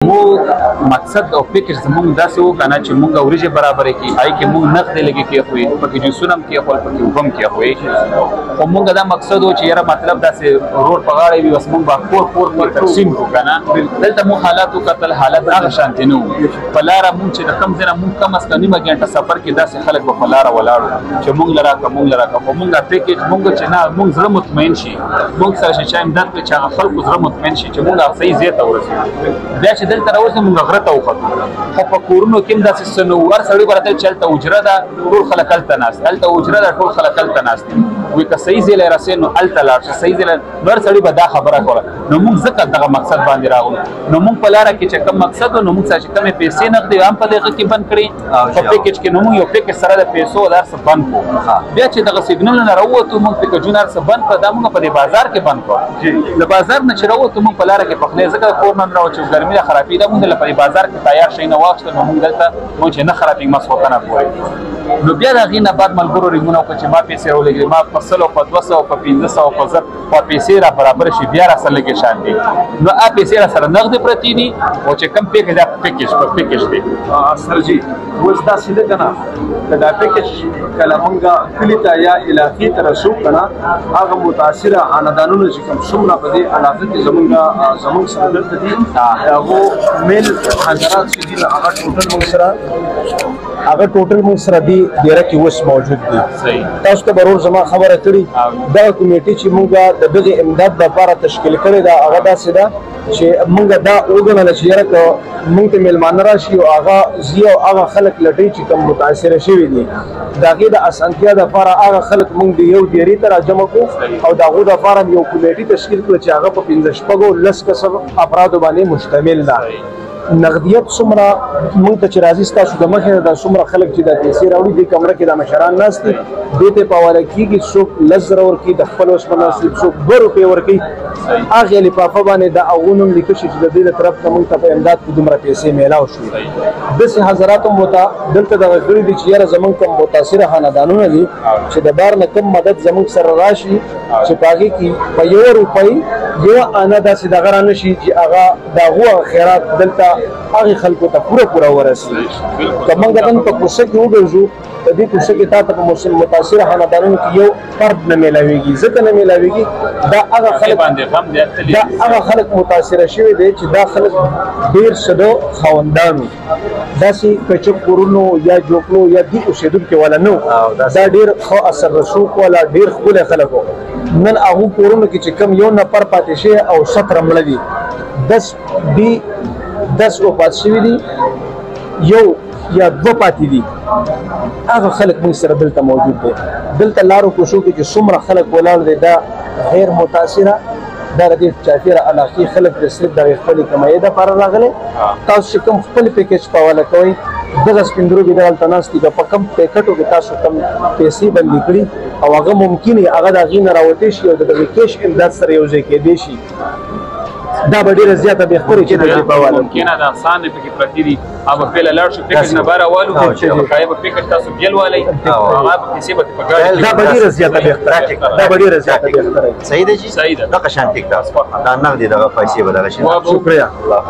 مو مقصد او فکر زموږ داسې وکنه چې موږ ورجې برابرې کی آی کې موږ نقد لګي کې خوې پکې جوسونم کې خپل پکې وبم کې خوې او موږ دا مقصد و چې یاره مطلب داسې روډ په غاړه وي بس موږ با کور تقسیم کو کنه دلته مو حالات وکتل حالات هغه شانتي نو په لاره موږ چې کم ځنه موږ کم اس کني مګنټه سفر کې داسې خلک په لاره ولاړو چې موږ لرا کوم موږ پیکیج موږ چې نه موږ زړه مطمئن شي موږ سره چې امداد په چا خلکو زړه مطمئن شي چې موږ صحیح ځای ته ورسېږو بیا چې دلته راوځو موږ غره ته وخت خو په کورونو کې داسې سنوور سړی ورته چلته اجره ده ټول خلک هلته ناست هلته اجره ده ټول خلک هلته ناست وي که صحیح ځای له رسې نو هلته لاړ شه صحیح ځای نور سړی به دا خبره کوله نو موږ ځکه دغه مقصد باندې راغلو نو موږ په لاره کې چې کوم مقصد نو موږ چې کومې پیسې نغدي هم په دغه کې بند کړي په پیکیج کې نو موږ یو پیکیج سره د پیسو دار څه بند کو بیا چې دغه سیګنل نه راووتو موږ پیکیجونه څه بند کړ دا موږ په دې بازار کې بند کړو د بازار نه چې راووتو موږ په لاره کې پخلې ځکه کور نه راو چې ګرمي د خرابې ده موږ په بازار کې تیار شي نه واخلو نو موږ دلته موږ چې نه خرابې مسوته نه کوی نو بیا دا غینه بعد ملګرو ریمونه کو چې ما پیسې ولګي ما په 100 په 200 په 1500 په 1000 په پیسې را برابر شي بیا را سره لګي شان دي نو ا پیسې را سره نقد پرتی دي او چې کم پیکیج په پیکیج دی سر جی وز دا سیده کنه دا پیکیج کله مونږه کلی ته یا علاقې ته رسو کنه هغه متاثره خاندانونو چې کوم څومره په دې علاقې کې زمونږ سره دلته دي هغه میل حضرات چې دي هغه ټوټل مونږ سره دی ډیره کې وس موجود دي تاسو ته برور زما خبره کړي دا کمیټه چې مونږ د دغه امداد لپاره تشکیل کړې دا هغه داسې ده چې مونږ دا وګڼل چې یاره که مونږ ته میلمانه راشي او هغه زی او هغه خلک لټوي چې کوم متاثره شوي دي د هغې د اسانتیا دپاره هغه خلک مونږ د یو ډیرې ته راجمع کړو او د هغو دپاره یو کمیټې تشکیل کړو چې هغه په 15 کسب افرادو باندې مشتمل ده نقدیت څومره مونږ ته چې راځي ستاسو د مخې نه دا څومره خلک چې دا پیسې راوړي دې کمره کې دا مشران ناست دي دې ته په حواله کېږي څوک 10 زره ورکوي د خپل وس مناسب څوک 2 روپۍ ورکوي هغې لفافه باندې د هغو نوم لیکل شي چې د دې له طرف نه مونږ ته په امداد کې دومره پیسې میلاو شوي داسې حضرات هم ورته دلته دغه کړي دي چې یاره زمونږ کوم متاثره خاندانونه دي چې د بار نه کم مدد زمونږ سره راشي چې په هغې کې په 1 روپۍ یوه انه داسې دغه رانه شي چې هغه د هغو خیرات دلته هغې خلکو ته پوره ورسي که موږ نن په کوڅه کې وګرځو په دې کوڅه کې تا ته په متاثره خاندانونو کې یو فرد نه میلاویږي ځکه نه میلاویږي دا هغه خلک متاثره شوي دی چې دا خلک ډېر څه د خاوندانو داسې کچک کورونو یا جوپلو یا دې اوسېدونکي والا نه دا ډېر ښه اثر رسوک والا ډېر ښکلی خلک وو نن هغو کورونو کې چې کم یو نفر پاتې شوی او 17 مړه دي 10 وفات شوي دي یو یا 2 پاتې دي هغه خلک موږ سره دلته موجود دی دلته لارو کوڅو کې چې څومره خلک ولاړ دی دا غیر متاثره دا د دې چاپېره علاقې خلک د صرف دغې خپلې کمایې دپاره راغلی تاسو چې کوم خپل پیکیج په حواله کوئ دغه سپین دروګې دغلته ناست دي که په کم پیکټو کې تاسو کم پیسې بندي کړي او هغه ممکن یې هغه د هغې نه راوتی شي او د دغې کیش امداد سره یو ځای کېدی شي دا به ډېره زیاته بهتري چې د دې په حواله ممکنه ده اسانه پکې پرتې دي هغه پهله لاړ شو پیکیج نه بهر راوالو هغه به پیکیج تاسو بیل والی هغه پیسې به په ګاډي دا به ډېره زیاته بهتره دا به ډېره زیاته بهتره صحیح ده جی صحیح ده دغه شان ټیک ده دا نغدي دغه پیسې به دغه شان شکریہ الله